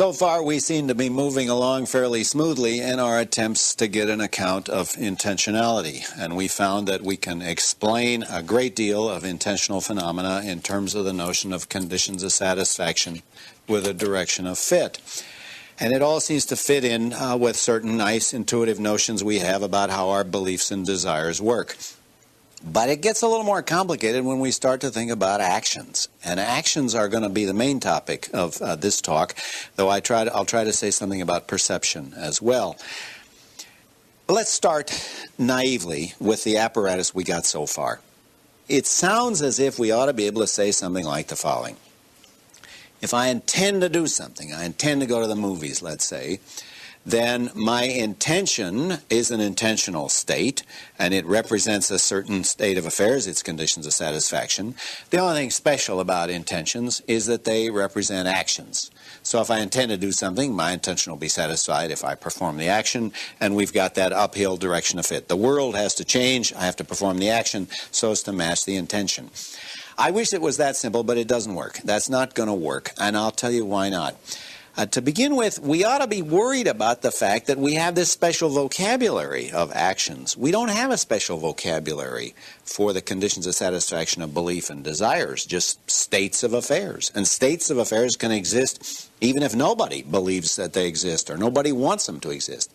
So far, we seem to be moving along fairly smoothly in our attempts to get an account of intentionality. And we found that we can explain a great deal of intentional phenomena in terms of the notion of conditions of satisfaction with a direction of fit. And it all seems to fit in with certain nice intuitive notions we have about how our beliefs and desires work. But it gets a little more complicated when we start to think about actions. And actions are going to be the main topic of this talk, though I'll try to say something about perception as well. Let's start naively with the apparatus we got so far. It sounds as if we ought to be able to say something like the following. If I intend to do something, I intend to go to the movies, let's say, then my intention is an intentional state, and it represents a certain state of affairs, its conditions of satisfaction. The only thing special about intentions is that they represent actions. So if I intend to do something, my intention will be satisfied if I perform the action, and we've got that uphill direction of fit. The world has to change, I have to perform the action so as to match the intention. I wish it was that simple, but it doesn't work. That's not going to work, and I'll tell you why not. To begin with, we ought to be worried about the fact that we have this special vocabulary of actions. We don't have a special vocabulary for the conditions of satisfaction of belief and desires, just states of affairs. And states of affairs can exist even if nobody believes that they exist or nobody wants them to exist.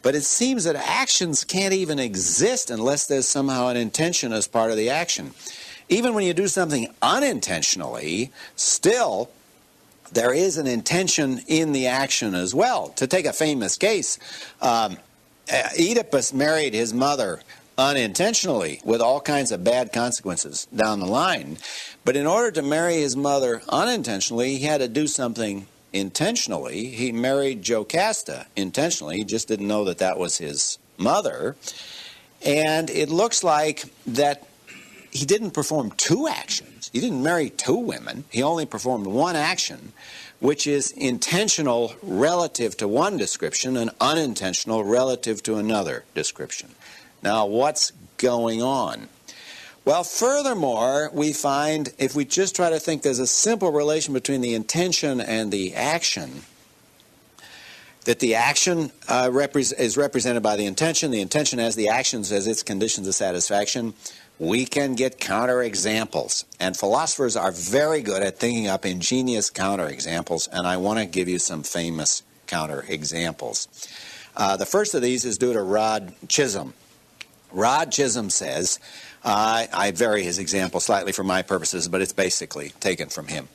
But it seems that actions can't even exist unless there's somehow an intention as part of the action. Even when you do something unintentionally, still there is an intention in the action as well. To take a famous case, Oedipus married his mother unintentionally with all kinds of bad consequences down the line. But in order to marry his mother unintentionally, he had to do something intentionally. He married Jocasta intentionally. He just didn't know that that was his mother. And it looks like that he didn't perform two actions. He didn't marry two women. He only performed one action, which is intentional relative to one description and unintentional relative to another description. Now, what's going on? Well, furthermore, we find, if we just try to think there's a simple relation between the intention and the action, that the action is represented by the intention has the actions as its conditions of satisfaction, we can get counterexamples. And philosophers are very good at thinking up ingenious counterexamples, and I want to give you some famous counterexamples. The first of these is due to Rod Chisholm. Rod Chisholm says, I vary his example slightly for my purposes, but it's basically taken from him.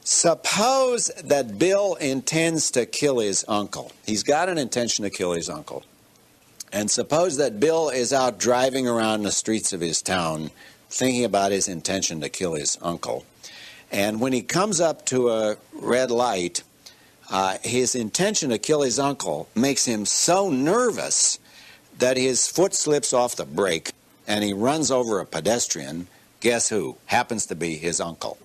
Suppose that Bill intends to kill his uncle. He's got an intention to kill his uncle. And suppose that Bill is out driving around the streets of his town thinking about his intention to kill his uncle. And when he comes up to a red light, his intention to kill his uncle makes him so nervous that his foot slips off the brake and he runs over a pedestrian. Guess who? Happens to be his uncle.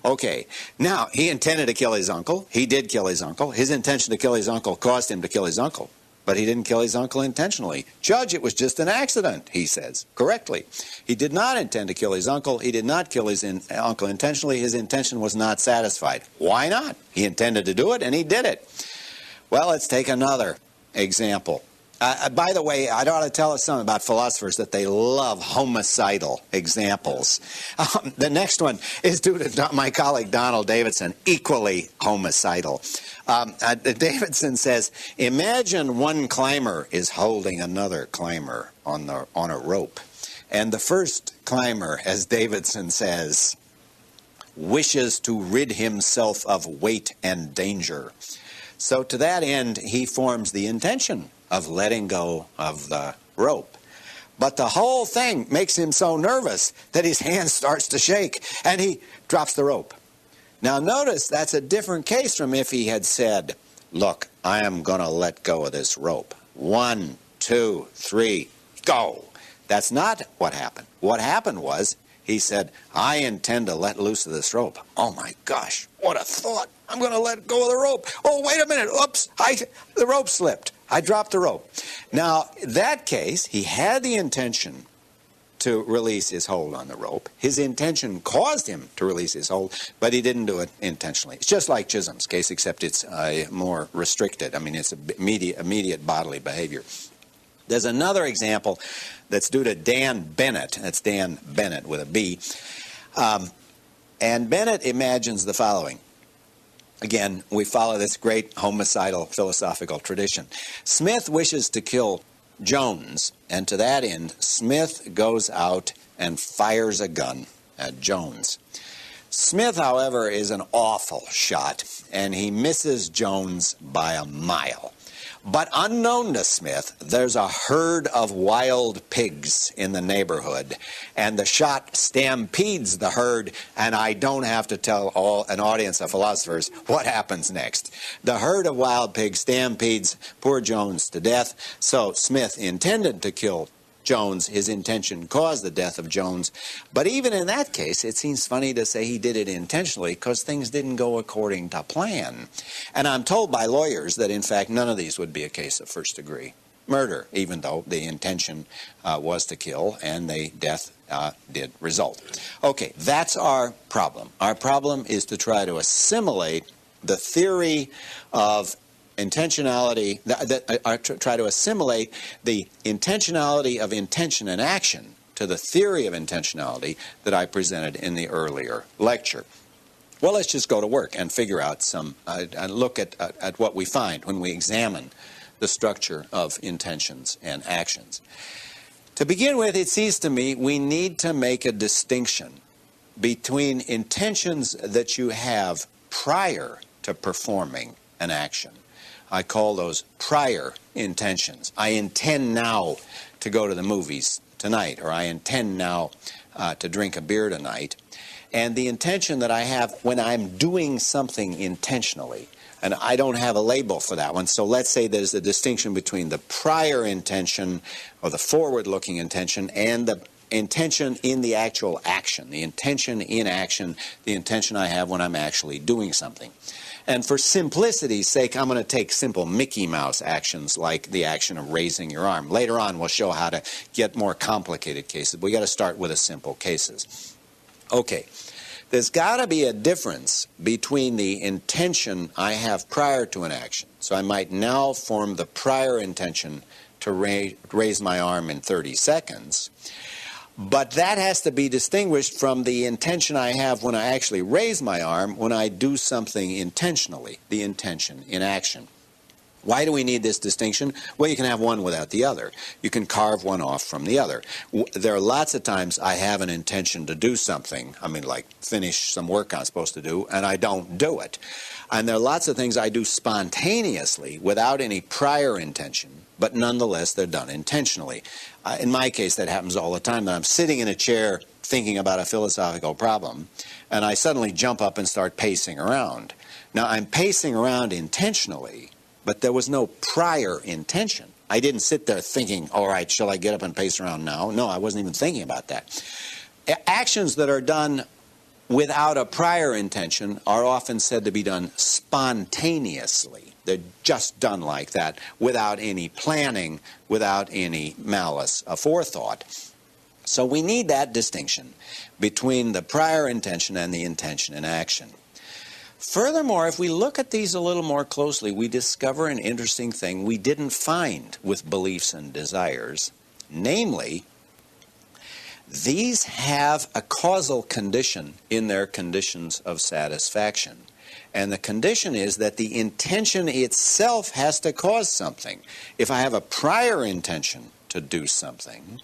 Okay, now he intended to kill his uncle. He did kill his uncle. His intention to kill his uncle caused him to kill his uncle. But he didn't kill his uncle intentionally. Judge, it was just an accident, he says, correctly. He did not intend to kill his uncle. He did not kill his uncle intentionally. His intention was not satisfied. Why not? He intended to do it, and he did it. Well, let's take another example. By the way, I ought to tell us something about philosophers that they love homicidal examples. The next one is due to my colleague Donald Davidson, equally homicidal. Davidson says, imagine one climber is holding another climber on a rope. And the first climber, as Davidson says, wishes to rid himself of weight and danger. So to that end, he forms the intention of letting go of the rope. But the whole thing makes him so nervous that his hand starts to shake and he drops the rope. Now notice that's a different case from if he had said, look, I am going to let go of this rope. 1, 2, 3, go. That's not what happened. What happened was he said, I intend to let loose of this rope. Oh my gosh, what a thought. I'm going to let go of the rope. Oh, wait a minute. Oops, the rope slipped. I dropped the rope. Now, in that case, he had the intention to release his hold on the rope. His intention caused him to release his hold, but he didn't do it intentionally. It's just like Chisholm's case, except it's more restricted. I mean, it's immediate bodily behavior. There's another example that's due to Dan Bennett. That's Dan Bennett with a B. And Bennett imagines the following. Again, we follow this great homicidal philosophical tradition. Smith wishes to kill Jones, and to that end, Smith goes out and fires a gun at Jones. Smith, however, is an awful shot, and he misses Jones by a mile. But unknown to Smith, there's a herd of wild pigs in the neighborhood, and the shot stampedes the herd, and I don't have to tell an audience of philosophers what happens next. The herd of wild pigs stampedes poor Jones to death, so Smith intended to kill Jones. His intention caused the death of Jones. But even in that case, it seems funny to say he did it intentionally because things didn't go according to plan. And I'm told by lawyers that, in fact, none of these would be a case of first-degree murder, even though the intention was to kill and the death did result. Okay, that's our problem. Our problem is to try to assimilate the theory of intentionality, try to assimilate the intentionality of intention and action to the theory of intentionality that I presented in the earlier lecture. Well, let's just go to work and figure out look at what we find when we examine the structure of intentions and actions. To begin with, it seems to me we need to make a distinction between intentions that you have prior to performing an action. I call those prior intentions. I intend now to go to the movies tonight, or I intend now to drink a beer tonight. And the intention that I have when I'm doing something intentionally, and I don't have a label for that one, so let's say there's a distinction between the prior intention or the forward-looking intention and the intention in the actual action, the intention in action, the intention I have when I'm actually doing something. And for simplicity's sake, I'm going to take simple Mickey Mouse actions like the action of raising your arm. Later on, we'll show how to get more complicated cases. We got to start with the simple cases. Okay, there's got to be a difference between the intention I have prior to an action. So I might now form the prior intention to raise my arm in 30 seconds. But that has to be distinguished from the intention I have when I actually raise my arm, when I do something intentionally, the intention in action. Why do we need this distinction? Well, you can have one without the other. You can carve one off from the other. There are lots of times I have an intention to do something, like finish some work I'm supposed to do, and I don't do it. And there are lots of things I do spontaneously without any prior intention, but nonetheless they're done intentionally. In my case, that happens all the time, that I'm sitting in a chair thinking about a philosophical problem, and I suddenly jump up and start pacing around. Now, I'm pacing around intentionally, but there was no prior intention. I didn't sit there thinking, all right, shall I get up and pace around now? No, I wasn't even thinking about that. Actions that are done without a prior intention are often said to be done spontaneously. They're just done like that, without any planning, without any malice aforethought. So we need that distinction between the prior intention and the intention in action. Furthermore, if we look at these a little more closely, we discover an interesting thing we didn't find with beliefs and desires. Namely, these have a causal condition in their conditions of satisfaction. And the condition is that the intention itself has to cause something. If I have a prior intention to do something,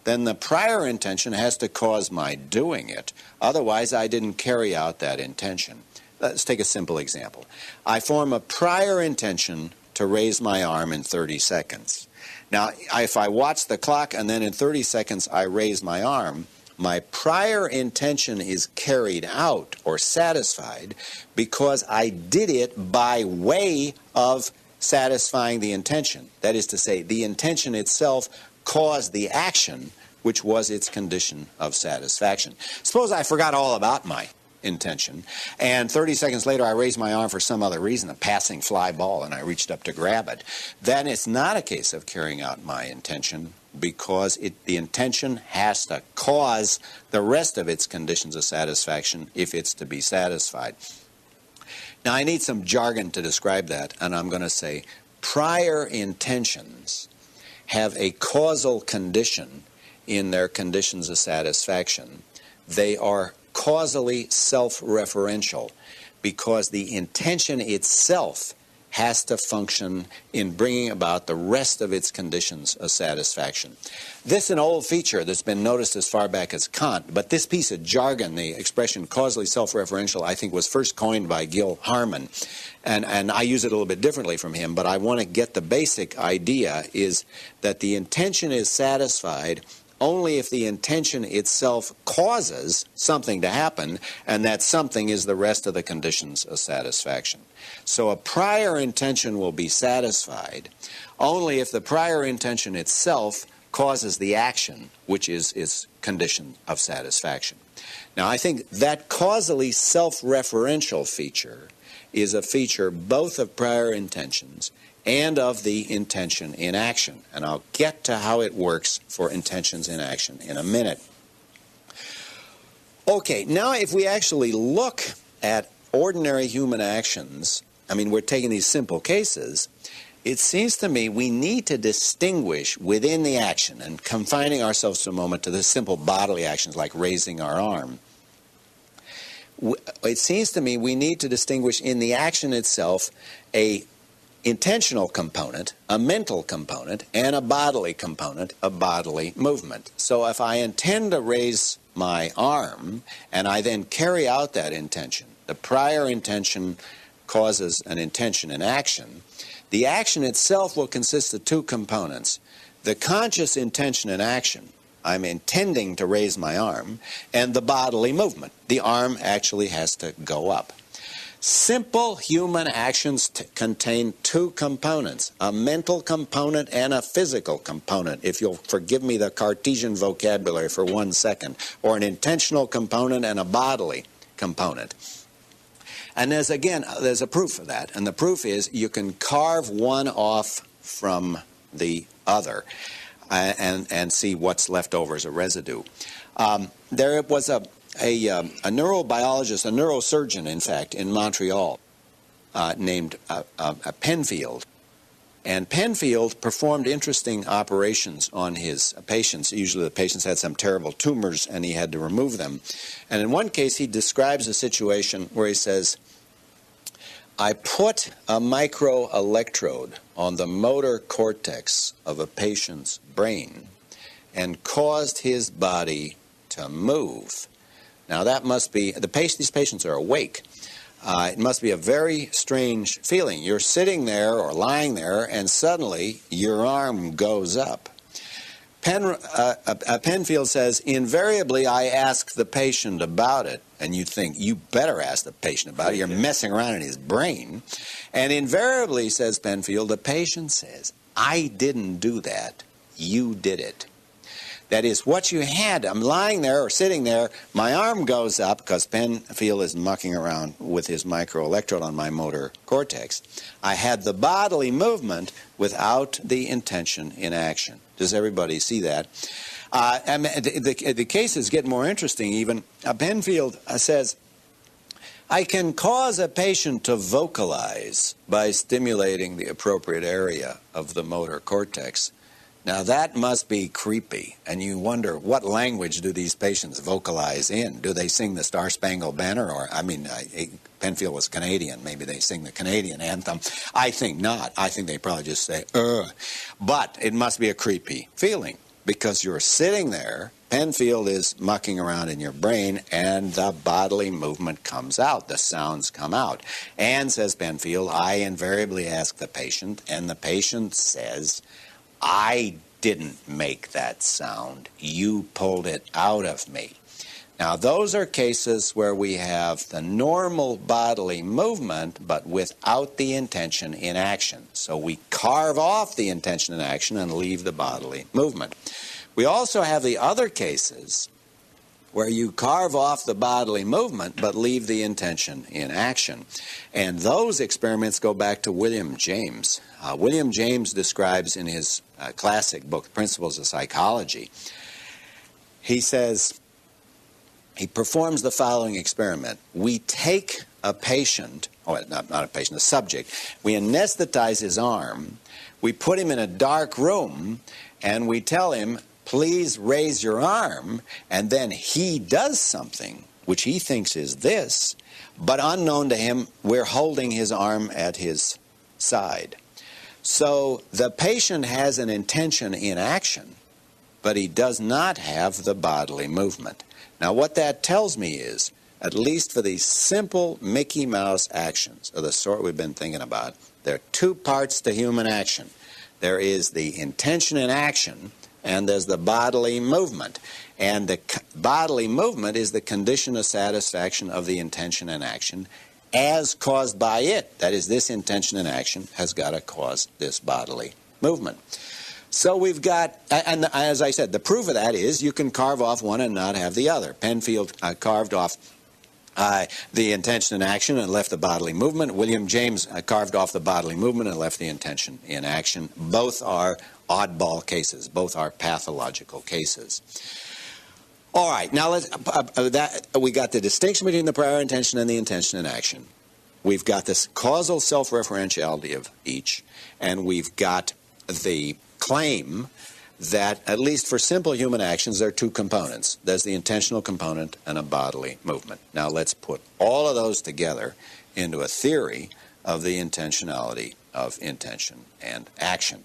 then the prior intention has to cause my doing it. Otherwise, I didn't carry out that intention. Let's take a simple example. I form a prior intention to raise my arm in 30 seconds. Now, if I watch the clock and then in 30 seconds I raise my arm, my prior intention is carried out or satisfied because I did it by way of satisfying the intention. That is to say, the intention itself caused the action, which was its condition of satisfaction. Suppose I forgot all about my intention, and 30 seconds later I raised my arm for some other reason, a passing fly ball, and I reached up to grab it. Then it's not a case of carrying out my intention, because the intention has to cause the rest of its conditions of satisfaction if it's to be satisfied. Now, I need some jargon to describe that, and I'm going to say prior intentions have a causal condition in their conditions of satisfaction. They are causally self-referential because the intention itself has to function in bringing about the rest of its conditions of satisfaction. This is an old feature that's been noticed as far back as Kant, but this piece of jargon, the expression causally self-referential, I think was first coined by Gil Harman, and I use it a little bit differently from him, but I want to get the basic idea is that the intention is satisfied only if the intention itself causes something to happen, and that something is the rest of the conditions of satisfaction. So a prior intention will be satisfied only if the prior intention itself causes the action, which is its condition of satisfaction. Now, I think that causally self-referential feature is a feature both of prior intentions and of the intention in action. And I'll get to how it works for intentions in action in a minute. Okay, now if we actually look at ordinary human actions, I mean, we're taking these simple cases, it seems to me we need to distinguish within the action, and confining ourselves for a moment to the simple bodily actions like raising our arm, it seems to me we need to distinguish in the action itself a intentional component, a mental component, and a bodily component, a bodily movement. So if I intend to raise my arm and I then carry out that intention, the prior intention causes an intention in action, the action itself will consist of two components. The conscious intention in action, I'm intending to raise my arm, and the bodily movement. The arm actually has to go up. Simple human actions contain two components, a mental component and a physical component, if you'll forgive me the Cartesian vocabulary for 1 second, or an intentional component and a bodily component. And there's a proof of that, and the proof is you can carve one off from the other and see what's left over as a residue. There was a neurobiologist, a neurosurgeon, in fact, in Montreal, named Penfield. And Penfield performed interesting operations on his patients. Usually the patients had some terrible tumors and he had to remove them. And in one case he describes a situation where he says, I put a microelectrode on the motor cortex of a patient's brain and caused his body to move. Now that must be, these patients are awake. It must be a very strange feeling. You're sitting there or lying there and suddenly your arm goes up. Penfield says, invariably I ask the patient about it. And you think, you better ask the patient about it. You're messing around in his brain. And invariably, says Penfield, the patient says, I didn't do that. You did it. That is, what you had, I'm lying there or sitting there, my arm goes up because Penfield is mucking around with his microelectrode on my motor cortex. I had the bodily movement without the intention in action. Does everybody see that? And the cases get more interesting even. Penfield says, I can cause a patient to vocalize by stimulating the appropriate area of the motor cortex. Now that must be creepy, and you wonder, what language do these patients vocalize in? Do they sing the Star-Spangled Banner? Or, Penfield was Canadian, maybe they sing the Canadian anthem. I think not. I think they probably just say, But it must be a creepy feeling, because you're sitting there, Penfield is mucking around in your brain, and the bodily movement comes out, the sounds come out. And, says Penfield, I invariably ask the patient, and the patient says, I didn't make that sound. You pulled it out of me. Now, those are cases where we have the normal bodily movement, but without the intention in action. So we carve off the intention in action and leave the bodily movement. We also have the other cases where you carve off the bodily movement but leave the intention in action. And those experiments go back to William James. William James describes in his classic book, Principles of Psychology, he says, he performs the following experiment. We take a patient, not a patient, a subject, we anesthetize his arm, we put him in a dark room, and we tell him, please raise your arm, and then he does something which he thinks is this, but unknown to him, we're holding his arm at his side. So the patient has an intention in action, but he does not have the bodily movement. Now what that tells me is, at least for these simple Mickey Mouse actions of the sort we've been thinking about, there are two parts to human action. There is the intention in action, and there's the bodily movement. And the bodily movement is the condition of satisfaction of the intention in action as caused by it. That is, this intention in action has got to cause this bodily movement. So we've got, and as I said, the proof of that is you can carve off one and not have the other. Penfield carved off the intention in action and left the bodily movement. William James carved off the bodily movement and left the intention in action. Both are oddball cases. Both are pathological cases. All right, now we got the distinction between the prior intention and the intention in action. We've got this causal self-referentiality of each, and we've got the claim that, at least for simple human actions, there are two components. There's the intentional component and a bodily movement. Now let's put all of those together into a theory of the intentionality of intention and action.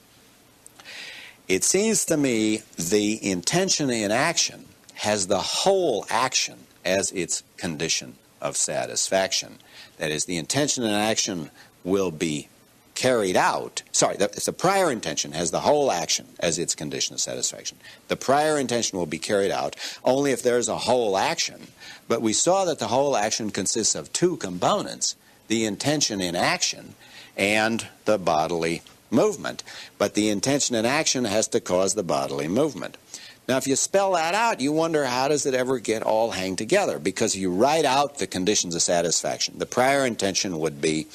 It seems to me the intention in action has the whole action as its condition of satisfaction. That is, the intention in action will be carried out. It's the prior intention has the whole action as its condition of satisfaction. The prior intention will be carried out only if there's a whole action. But we saw that the whole action consists of two components, the intention in action and the bodily movement. But the intention in action has to cause the bodily movement. Now, if you spell that out, you wonder, how does it ever get all hang together? Because you write out the conditions of satisfaction. The prior intention would be,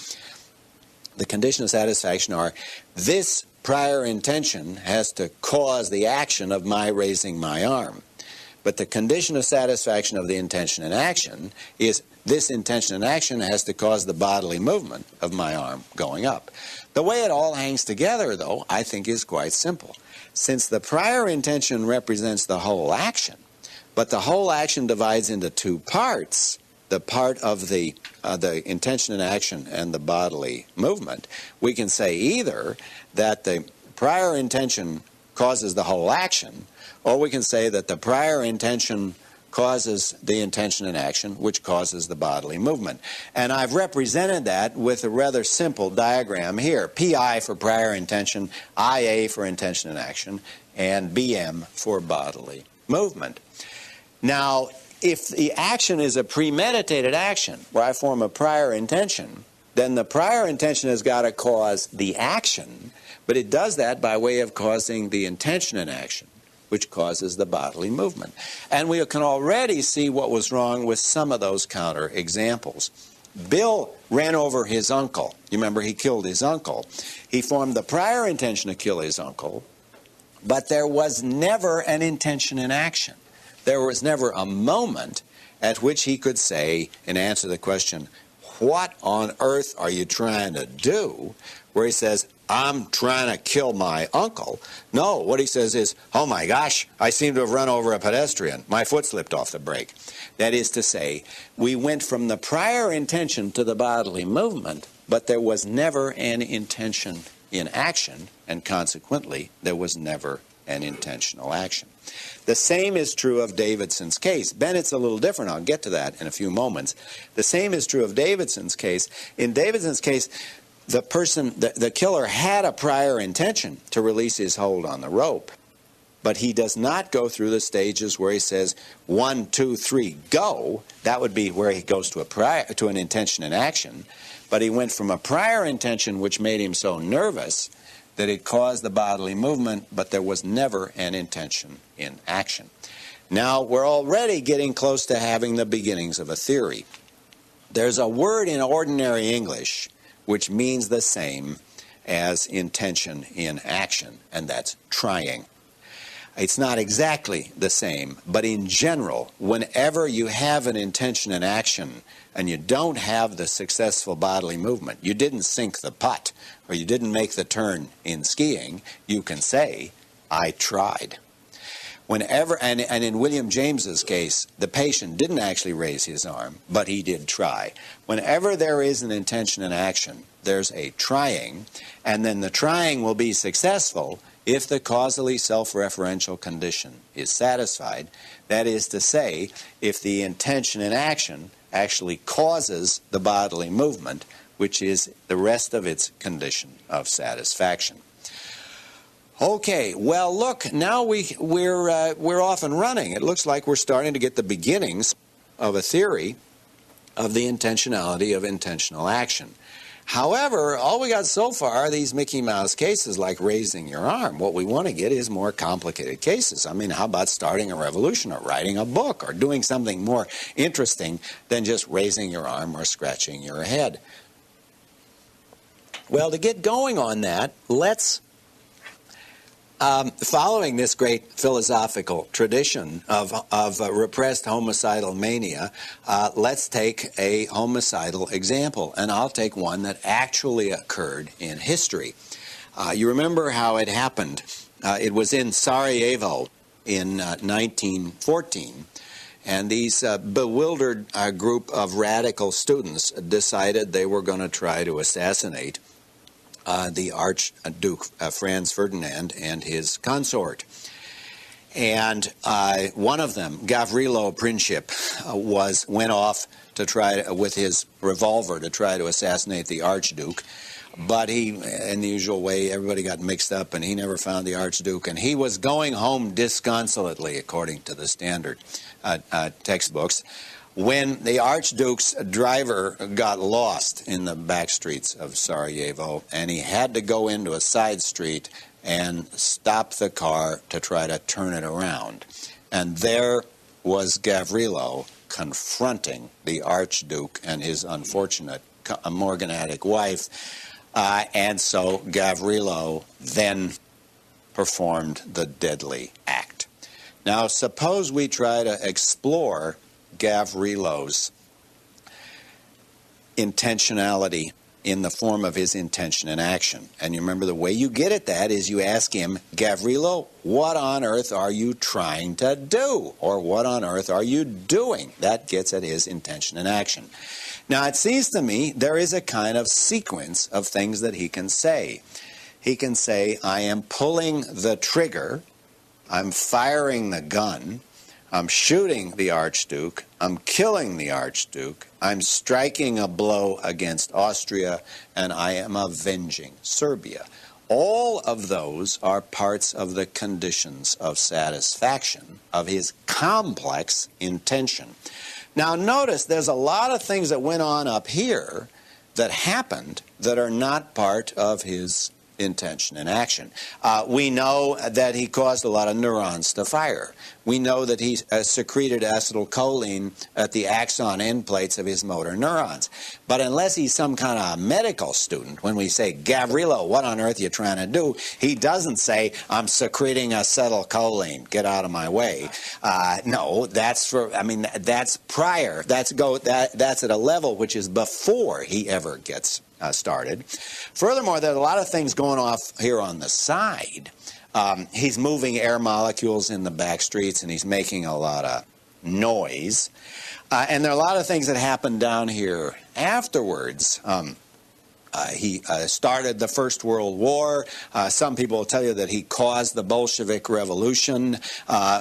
the conditions of satisfaction are, this prior intention has to cause the action of my raising my arm. But the condition of satisfaction of the intention in action is, this intention in action has to cause the bodily movement of my arm going up. The way it all hangs together, though, I think is quite simple. Since the prior intention represents the whole action, but the whole action divides into two parts, the part of the intention in action and the bodily movement, we can say either that the prior intention causes the whole action, or we can say that the prior intention causes the intention in action, which causes the bodily movement. And I've represented that with a rather simple diagram here. PI for prior intention, IA for intention in action, and BM for bodily movement. Now, if the action is a premeditated action, where I form a prior intention, then the prior intention has got to cause the action, but it does that by way of causing the intention in action, which causes the bodily movement. And we can already see what was wrong with some of those counter examples. Bill ran over his uncle. You remember, he killed his uncle. He formed the prior intention to kill his uncle, but there was never an intention in action. There was never a moment at which he could say, in answer to the question, what on earth are you trying to do? Where he says, I'm trying to kill my uncle. No, what he says is, oh my gosh, I seem to have run over a pedestrian. My foot slipped off the brake. That is to say, we went from the prior intention to the bodily movement, but there was never an intention in action, and consequently, there was never an intentional action. The same is true of Davidson's case. Bennett's a little different. I'll get to that in a few moments. The same is true of Davidson's case. In Davidson's case, the killer had a prior intention to release his hold on the rope, but he does not go through the stages where he says 1, 2, 3, go. That would be where he goes to an intention in action. But he went from a prior intention which made him so nervous that it caused the bodily movement, but there was never an intention in action. Now, we're already getting close to having the beginnings of a theory. There's a word in ordinary English which means the same as intention in action, and that's trying. It's not exactly the same, but in general, whenever you have an intention in action and you don't have the successful bodily movement, you didn't sink the putt or you didn't make the turn in skiing, you can say, I tried. Whenever, and in William James's case, the patient didn't actually raise his arm, but he did try. Whenever there is an intention in action, there's a trying, and then the trying will be successful if the causally self-referential condition is satisfied. That is to say, if the intention in action actually causes the bodily movement, which is the rest of its condition of satisfaction. Okay, well, look, now we're off and running. It looks like we're starting to get the beginnings of a theory of the intentionality of intentional action. However, all we got so far are these Mickey Mouse cases like raising your arm. What we want to get is more complicated cases. I mean, how about starting a revolution or writing a book or doing something more interesting than just raising your arm or scratching your head? Well, to get going on that, let's following this great philosophical tradition of repressed homicidal mania, let's take a homicidal example, and I'll take one that actually occurred in history. You remember how it happened. It was in Sarajevo in 1914, and these bewildered group of radical students decided they were going to try to assassinate the Archduke Franz Ferdinand and his consort. And one of them, Gavrilo Princip, went off to try with his revolver to try to assassinate the Archduke. But he, in the usual way, everybody got mixed up, and he never found the Archduke. And he was going home disconsolately, according to the standard textbooks, when the Archduke's driver got lost in the back streets of Sarajevo, and he had to go into a side street and stop the car to try to turn it around. And there was Gavrilo confronting the Archduke and his unfortunate morganatic wife. And so Gavrilo then performed the deadly act. Now, suppose we try to explore Gavrilo's intentionality in the form of his intention in action. And you remember the way you get at that is you ask him, Gavrilo, what on earth are you trying to do? Or what on earth are you doing? That gets at his intention in action. Now, it seems to me there is a kind of sequence of things that he can say. He can say, I am pulling the trigger, I'm firing the gun, I'm shooting the Archduke, I'm killing the Archduke, I'm striking a blow against Austria, and I am avenging Serbia. All of those are parts of the conditions of satisfaction of his complex intention. Now notice there's a lot of things that went on up here that happened that are not part of his intention and action. We know that he caused a lot of neurons to fire. We know that he secreted acetylcholine at the axon end plates of his motor neurons. But unless he's some kind of medical student, when we say, Gavrilo, what on earth are you trying to do? He doesn't say, I'm secreting acetylcholine, get out of my way. No, that's that's prior. That's at a level which is before he ever gets started. Furthermore, there are a lot of things going off here on the side. He's moving air molecules in the back streets, and he's making a lot of noise. And there are a lot of things that happen down here afterwards. He started the First World War. Some people will tell you that he caused the Bolshevik Revolution.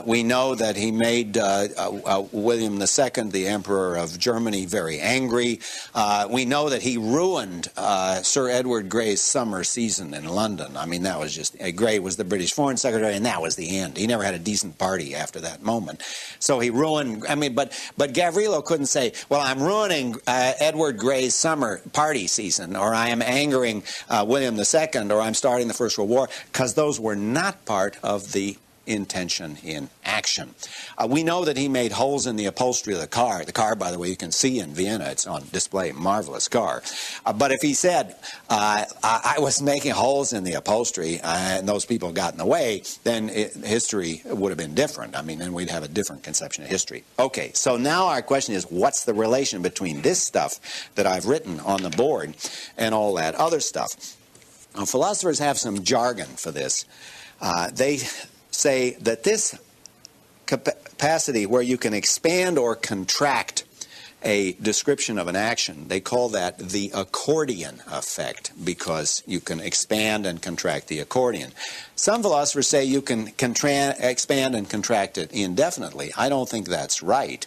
We know that he made William II, the Emperor of Germany, very angry. We know that he ruined Sir Edward Grey's summer season in London. I mean, that was just, Grey was the British Foreign Secretary, and that was the end. He never had a decent party after that moment. So he ruined, but Gavrilo couldn't say, well, I'm ruining Edward Grey's summer party season, or I am angering William II, or I'm starting the First World War, because those were not part of the intention in action. We know that he made holes in the upholstery of the car. The car, by the way, you can see in Vienna. It's on display. Marvelous car. But if he said, I was making holes in the upholstery and those people got in the way, then history would have been different. I mean, then we'd have a different conception of history. Okay, so now our question is, what's the relation between this stuff that I've written on the board and all that other stuff? Now, philosophers have some jargon for this. They say that this capacity where you can expand or contract a description of an action, they call that the accordion effect, because you can expand and contract the accordion. Some philosophers say you can expand and contract it indefinitely. I don't think that's right.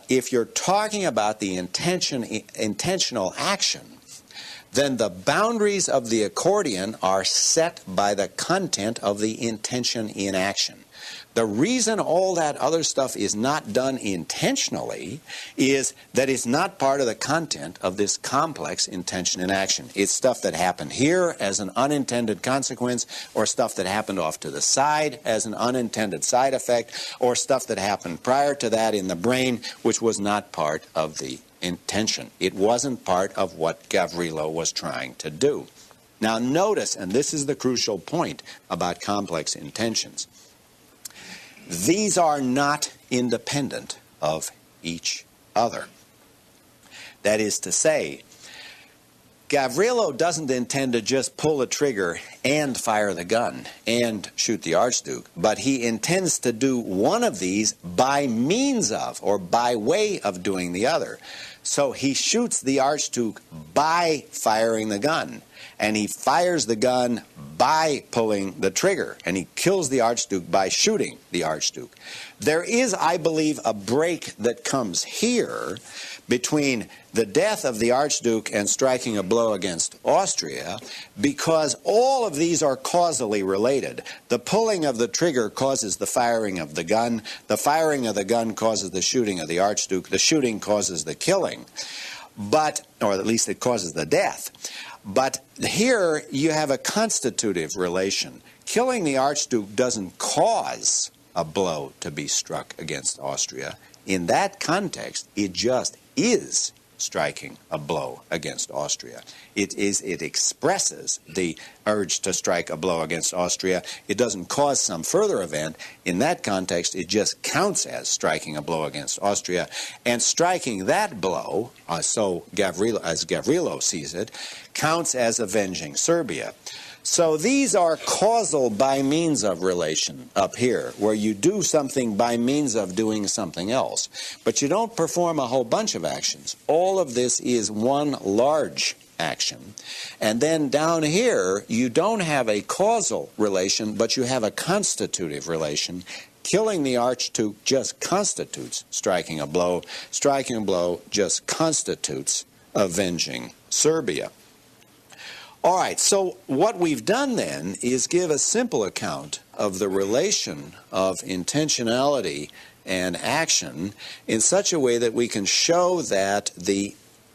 If you're talking about the intentional action, then the boundaries of the accordion are set by the content of the intention in action. The reason all that other stuff is not done intentionally is that it's not part of the content of this complex intention in action. It's stuff that happened here as an unintended consequence, or stuff that happened off to the side as an unintended side effect, or stuff that happened prior to that in the brain, which was not part of the intention. It wasn't part of what Gavrilo was trying to do. Now notice, and this is the crucial point about complex intentions, these are not independent of each other. That is to say, Gavrilo doesn't intend to just pull the trigger and fire the gun and shoot the Archduke, but he intends to do one of these by means of, or by way of doing the other. So he shoots the Archduke by firing the gun, and he fires the gun by pulling the trigger, and he kills the Archduke by shooting the Archduke. There is, I believe, a break that comes here between the death of the Archduke and striking a blow against Austria, because all of these are causally related. The pulling of the trigger causes the firing of the gun causes the shooting of the Archduke, the shooting causes the killing, or at least it causes the death. But here you have a constitutive relation. Killing the Archduke doesn't cause a blow to be struck against Austria. In that context, it just is striking a blow against Austria. It expresses the urge to strike a blow against Austria. It doesn't cause some further event. In that context, it just counts as striking a blow against Austria. And striking that blow, as Gavrilo sees it, counts as avenging Serbia. So these are causal by means of relation up here, where you do something by means of doing something else. But you don't perform a whole bunch of actions. All of this is one large action. And then down here, you don't have a causal relation, but you have a constitutive relation. Killing the Archduke just constitutes striking a blow. Striking a blow just constitutes avenging Serbia. All right, so what we've done then is give a simple account of the relation of intentionality and action in such a way that we can show that the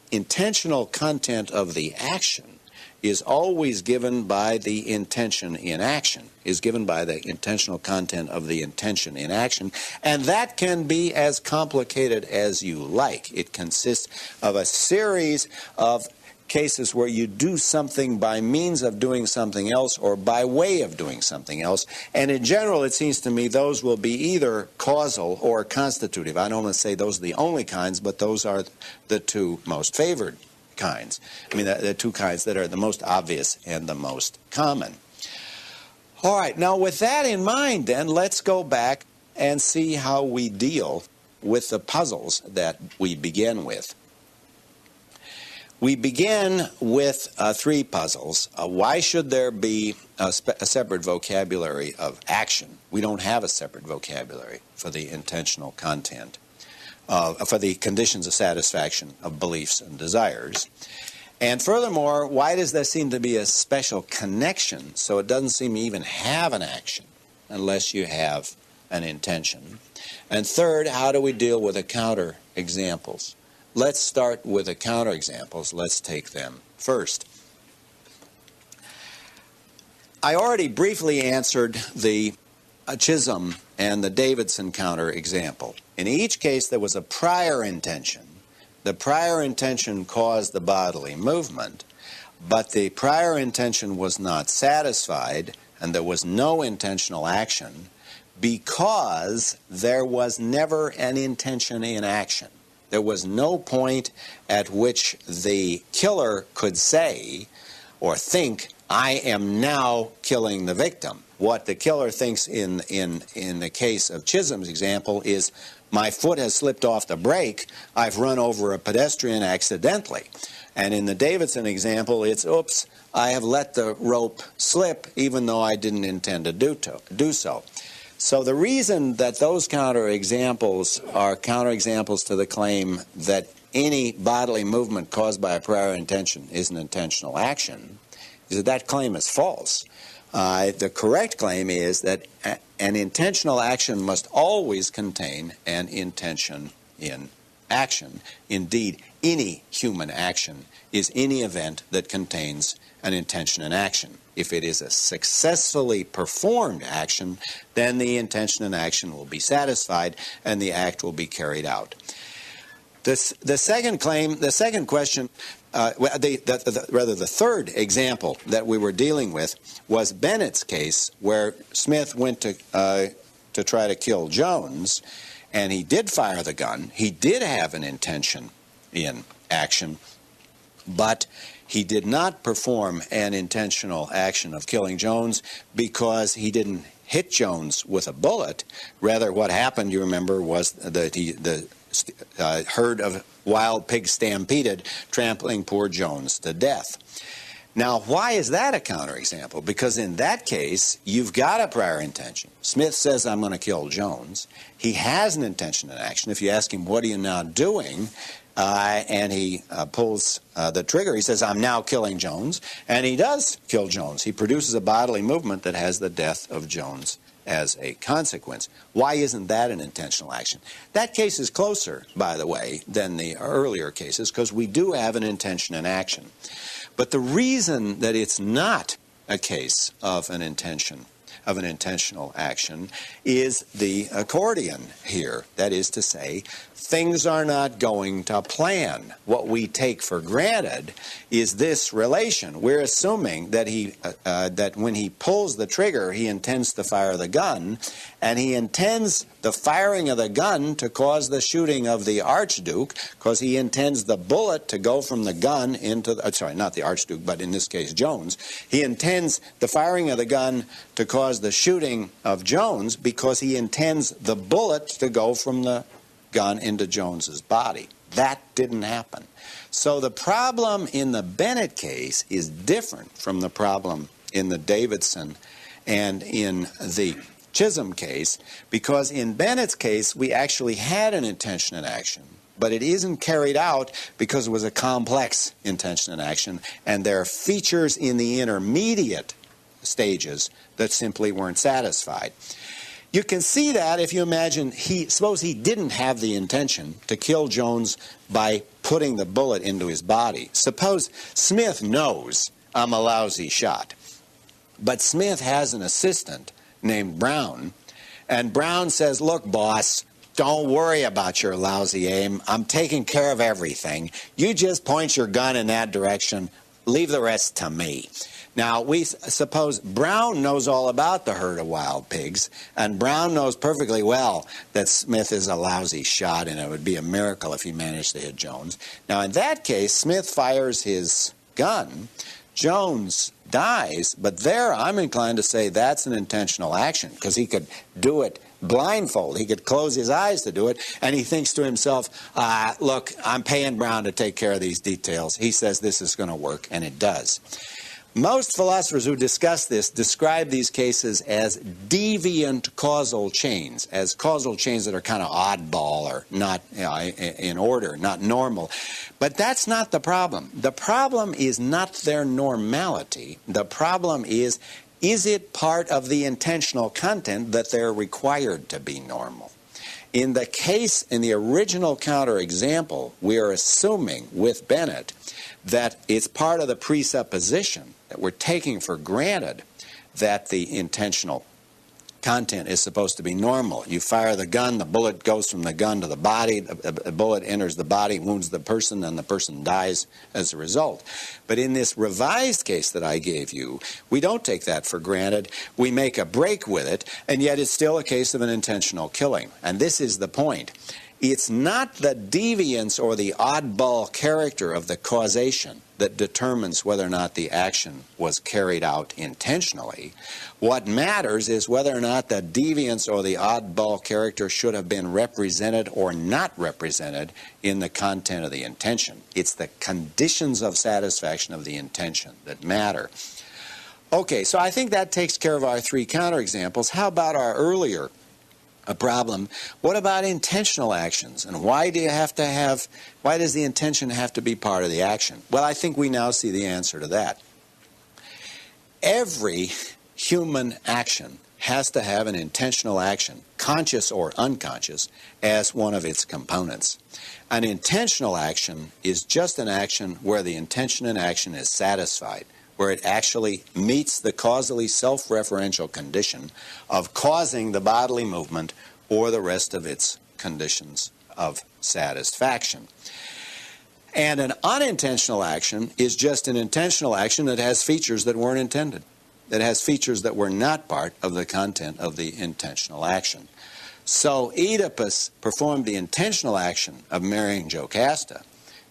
intentional content of the action is always given by the intention in action, is given by the intentional content of the intention in action, and that can be as complicated as you like. It consists of a series of cases where you do something by means of doing something else or by way of doing something else. And in general, it seems to me those will be either causal or constitutive. I don't want to say those are the only kinds, but those are the two most favored kinds. I mean, the two kinds that are the most obvious and the most common. All right, now with that in mind, then, let's go back and see how we deal with the puzzles that we begin with. We begin with three puzzles. Why should there be a separate vocabulary of action? We don't have a separate vocabulary for the intentional content, for the conditions of satisfaction of beliefs and desires. And furthermore, why does there seem to be a special connection so it doesn't seem to even have an action unless you have an intention? And third, how do we deal with the counter examples? Let's start with the counterexamples. Let's take them first. I already briefly answered the Chisholm and the Davidson counterexample. In each case, there was a prior intention. The prior intention caused the bodily movement, but the prior intention was not satisfied, and there was no intentional action because there was never an intention in action. There was no point at which the killer could say or think, I am now killing the victim. What the killer thinks in the case of Chisholm's example is, my foot has slipped off the brake, I've run over a pedestrian accidentally. And in the Davidson example, it's, oops, I have let the rope slip even though I didn't intend to do so. So the reason that those counterexamples are counterexamples to the claim that any bodily movement caused by a prior intention is an intentional action is that that claim is false. The correct claim is that an intentional action must always contain an intention in action. Indeed, any human action is any event that contains an intention in action. If it is a successfully performed action, then the intention in action will be satisfied and the act will be carried out. The second claim, the second question, the third example that we were dealing with was Bennett's case, where Smith went to try to kill Jones, and he did fire the gun. He did have an intention in action, but he did not perform an intentional action of killing Jones because he didn't hit Jones with a bullet. Rather, what happened, you remember, was that the herd of wild pigs stampeded, trampling poor Jones to death. Now, why is that a counterexample? Because in that case, you've got a prior intention. Smith says, I'm going to kill Jones. He has an intention in action. If you ask him, what are you now doing? And he pulls the trigger. He says, I'm now killing Jones. And he does kill Jones. He produces a bodily movement that has the death of Jones as a consequence. Why isn't that an intentional action? That case is closer, by the way, than the earlier cases, because we do have an intention in action. But the reason that it's not a case of an intention, of an intentional action, is the accordion here. That is to say, things are not going to plan. What we take for granted is this relation. We're assuming that that when he pulls the trigger, he intends to fire the gun, and he intends the firing of the gun to cause the shooting of the Archduke, because he intends the bullet to go from the gun into the, sorry, not the Archduke, but in this case Jones. He intends the firing of the gun to cause the shooting of Jones because he intends the bullet to go from the gun into Jones's body. That didn't happen. So the problem in the Bennett case is different from the problem in the Davidson and in the Chisholm case, because in Bennett's case we actually had an intention in action, but it isn't carried out because it was a complex intention in action, and there are features in the intermediate stages that simply weren't satisfied. You can see that if you imagine, suppose he didn't have the intention to kill Jones by putting the bullet into his body. Suppose Smith knows, I'm a lousy shot, but Smith has an assistant named Brown, and Brown says, look, boss, don't worry about your lousy aim. I'm taking care of everything. You just point your gun in that direction. Leave the rest to me. Now, we suppose Brown knows all about the herd of wild pigs, and Brown knows perfectly well that Smith is a lousy shot, and it would be a miracle if he managed to hit Jones. Now, in that case, Smith fires his gun. Jones dies, but there I'm inclined to say that's an intentional action, because he could do it blindfold. He could close his eyes to do it, and he thinks to himself, look, I'm paying Brown to take care of these details. He says this is going to work, and it does. Most philosophers who discuss this describe these cases as deviant causal chains, as causal chains that are kind of oddball or not in order, not normal. But that's not the problem. The problem is not their normality. The problem is it part of the intentional content that they're required to be normal? In the case, in the original counterexample, we are assuming with Bennett that it's part of the presupposition that we're taking for granted that the intentional content is supposed to be normal. You fire the gun, the bullet goes from the gun to the body, the bullet enters the body, wounds the person, and the person dies as a result. But in this revised case that I gave you, we don't take that for granted. We make a break with it, and yet it's still a case of an intentional killing. And this is the point. It's not the deviance or the oddball character of the causation that determines whether or not the action was carried out intentionally. What matters is whether or not the deviance or the oddball character should have been represented or not represented in the content of the intention. It's the conditions of satisfaction of the intention that matter. Okay, so I think that takes care of our three counterexamples. How about our earlier problem? What about intentional actions, and why does the intention have to be part of the action? Well, I think we now see the answer to that. Every human action has to have an intentional action, conscious or unconscious, as one of its components. An intentional action is just an action where the intention in action is satisfied, where it actually meets the causally self-referential condition of causing the bodily movement or the rest of its conditions of satisfaction. And an unintentional action is just an intentional action that has features that weren't intended, that has features that were not part of the content of the intentional action. So Oedipus performed the intentional action of marrying Jocasta.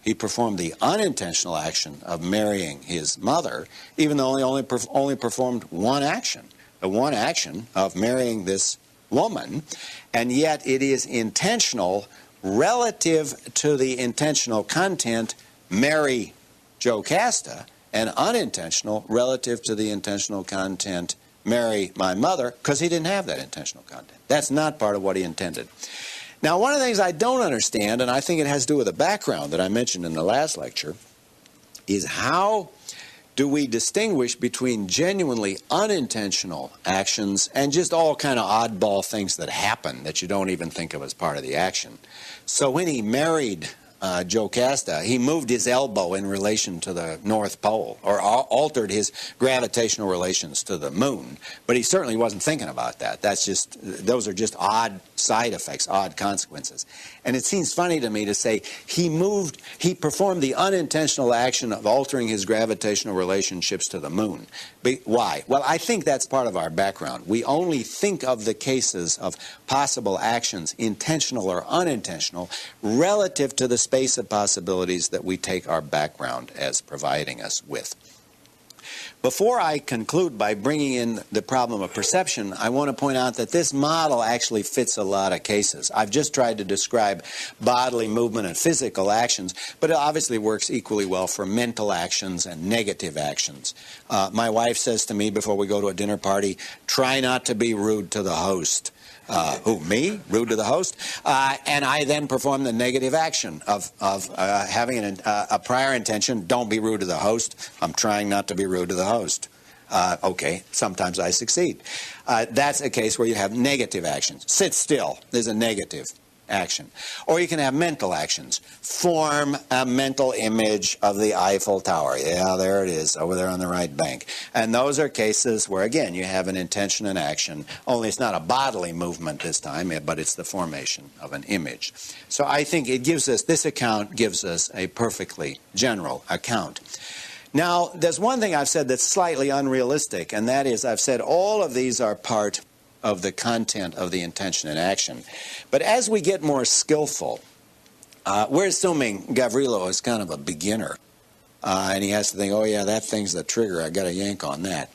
He performed the unintentional action of marrying his mother, even though he only performed one action, the one action of marrying this woman, and yet it is intentional relative to the intentional content, marry Jocasta, and unintentional relative to the intentional content, marry my mother, because he didn't have that intentional content. That's not part of what he intended. Now, one of the things I don't understand, and I think it has to do with the background that I mentioned in the last lecture, is how do we distinguish between genuinely unintentional actions and just all kind of oddball things that happen that you don't even think of as part of the action. So when he married Jocasta, he moved his elbow in relation to the North Pole, or altered his gravitational relations to the moon, but he certainly wasn't thinking about that. Those are just odd side effects, odd consequences. And it seems funny to me to say he performed the unintentional action of altering his gravitational relationships to the moon. Why? Well, I think that's part of our background. We only think of the cases of possible actions, intentional or unintentional, relative to the space of possibilities that we take our background as providing us with. Before I conclude by bringing in the problem of perception, I want to point out that this model actually fits a lot of cases. I've just tried to describe bodily movement and physical actions, but it obviously works equally well for mental actions and negative actions. My wife says to me before we go to a dinner party, try not to be rude to the host. Who, me? Rude to the host? And I then perform the negative action of having a prior intention, don't be rude to the host. I'm trying not to be rude to the host. Okay, sometimes I succeed. That's a case where you have negative actions. Sit still is a negative action. Or you can have mental actions. Form a mental image of the Eiffel Tower. Yeah, there it is, over there on the right bank. And those are cases where, again, you have an intention and action, only it's not a bodily movement this time, but it's the formation of an image. So I think this account gives us a perfectly general account. Now, there's one thing I've said that's slightly unrealistic, and that is I've said all of these are part of the content of the intention and action. But as we get more skillful, we're assuming Gavrilo is kind of a beginner, and he has to think, oh yeah, that thing's the trigger, I got to yank on that.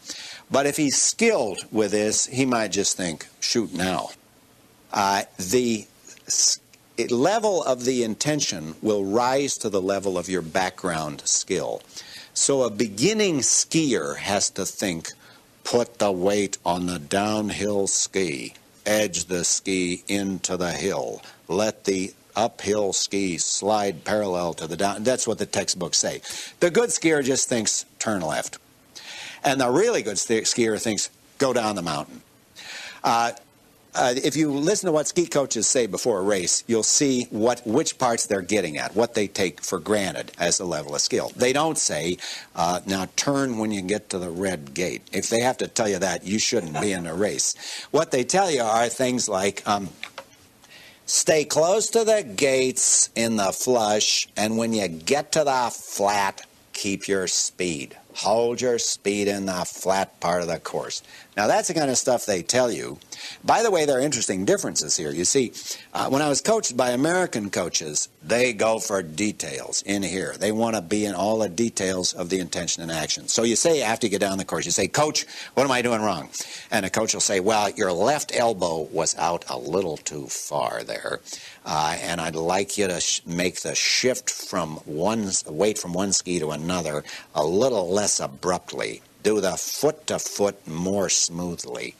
But if he's skilled with this, he might just think, shoot now. The level of the intention will rise to the level of your background skill. So a beginning skier has to think, put the weight on the downhill ski, edge the ski into the hill, let the uphill ski slide parallel to the down. That's what the textbooks say. The good skier just thinks, turn left. And the really good skier thinks, go down the mountain. if you listen to what ski coaches say before a race, you'll see which parts they're getting at, what they take for granted as a level of skill. They don't say, now turn when you get to the red gate. If they have to tell you that, you shouldn't be in a race. What they tell you are things like, stay close to the gates in the flush, and when you get to the flat, keep your speed. Hold your speed in the flat part of the course. Now, that's the kind of stuff they tell you. By the way, there are interesting differences here. You see, when I was coached by American coaches, they go for details in here. They want to be in all the details of the intention and action. So you say, after you get down the course, you say, Coach, what am I doing wrong? And a coach will say, well, your left elbow was out a little too far there. And I'd like you to make the shift from weight from one ski to another a little less abruptly. Do the foot to foot more smoothly.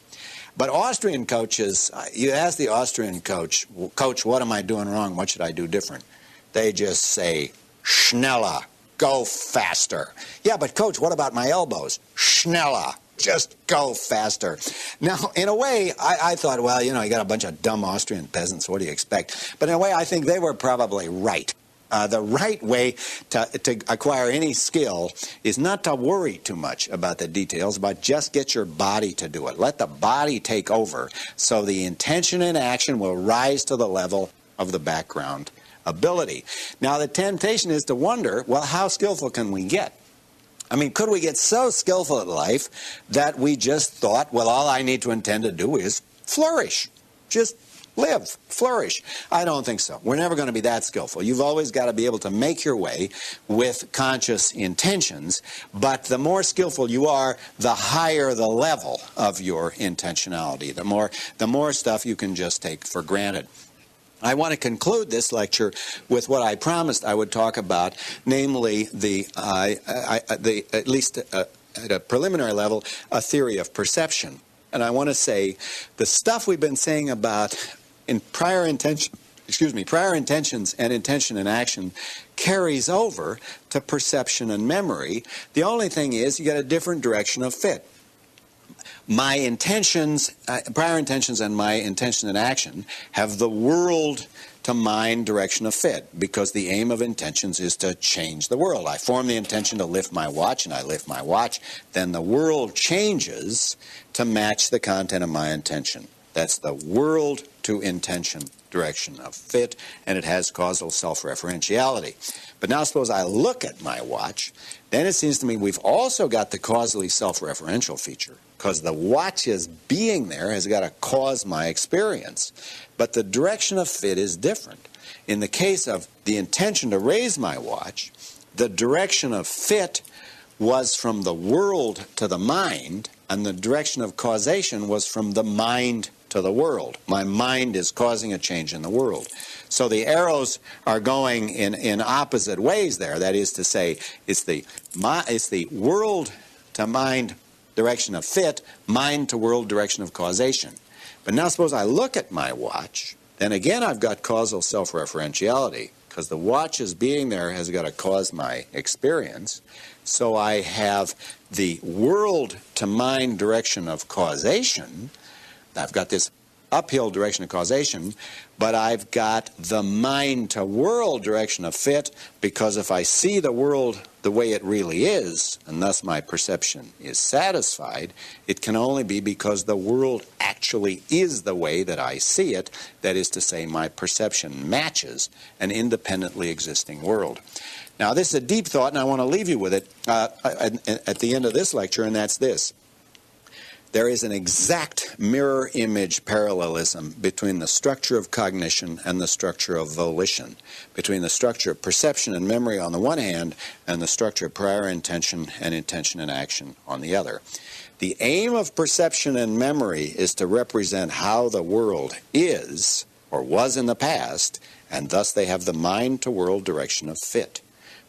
But Austrian coaches, you ask the Austrian coach, Coach, what am I doing wrong? What should I do different? They just say, schneller, go faster. Yeah, but Coach, what about my elbows? Schneller. Just go faster. Now, in a way, I thought, well, you got a bunch of dumb Austrian peasants. What do you expect? But in a way, I think they were probably right. The right way to acquire any skill is not to worry too much about the details, but just get your body to do it. Let the body take over so the intention and action will rise to the level of the background ability. Now, the temptation is to wonder, well, how skillful can we get? I mean, could we get so skillful at life that we just thought, well, all I need to intend to do is flourish, just live, flourish? I don't think so. We're never going to be that skillful. You've always got to be able to make your way with conscious intentions, but the more skillful you are, the higher the level of your intentionality, the more stuff you can just take for granted. I want to conclude this lecture with what I promised I would talk about, namely at least at a preliminary level, a theory of perception. And I want to say the stuff we've been saying about prior intentions and intention and action carries over to perception and memory. The only thing is you get a different direction of fit. My intentions, prior intentions and my intention and action have the world to mind direction of fit, because the aim of intentions is to change the world. I form the intention to lift my watch, and I lift my watch. Then the world changes to match the content of my intention. That's the world to intention direction of fit, and it has causal self-referentiality. But now suppose I look at my watch, then it seems to me we've also got the causally self-referential feature, because the watch's being there has got to cause my experience. But the direction of fit is different. In the case of the intention to raise my watch, the direction of fit was from the world to the mind, and the direction of causation was from the mind to the world. My mind is causing a change in the world. So the arrows are going in opposite ways there. That is to say, it's the world to mind direction of fit, mind to world direction of causation. But now suppose I look at my watch, then again I've got causal self-referentiality, because the watch's being there has got to cause my experience. So I have the world to mind direction of causation. I've got this uphill direction of causation, but I've got the mind to world direction of fit, because if I see the world the way it really is, and thus my perception is satisfied, it can only be because the world actually is the way that I see it. That is to say, my perception matches an independently existing world. Now, this is a deep thought, and I want to leave you with it at the end of this lecture, and that's this. There is an exact mirror image parallelism between the structure of cognition and the structure of volition, between the structure of perception and memory on the one hand and the structure of prior intention and action on the other. The aim of perception and memory is to represent how the world is or was in the past, and thus they have the mind to world direction of fit.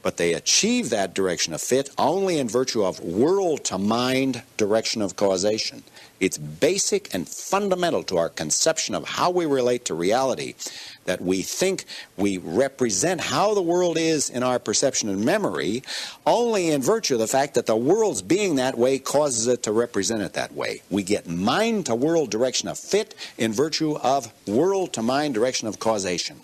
but they achieve that direction of fit only in virtue of world-to-mind direction of causation. It's basic and fundamental to our conception of how we relate to reality that we think we represent how the world is in our perception and memory only in virtue of the fact that the world's being that way causes it to represent it that way. We get mind-to-world direction of fit in virtue of world-to-mind direction of causation.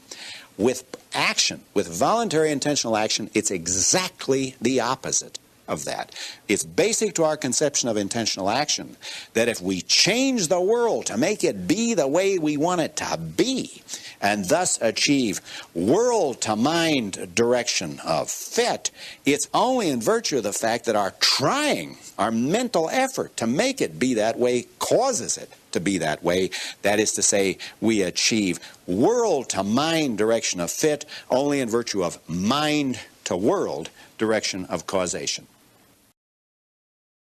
With action, with voluntary intentional action, it's exactly the opposite of that. It's basic to our conception of intentional action that if we change the world to make it be the way we want it to be, and thus achieve world-to-mind direction of fit, it's only in virtue of the fact that our trying, our mental effort to make it be that way causes it to be that way. That is to say, we achieve world-to-mind direction of fit only in virtue of mind-to-world direction of causation.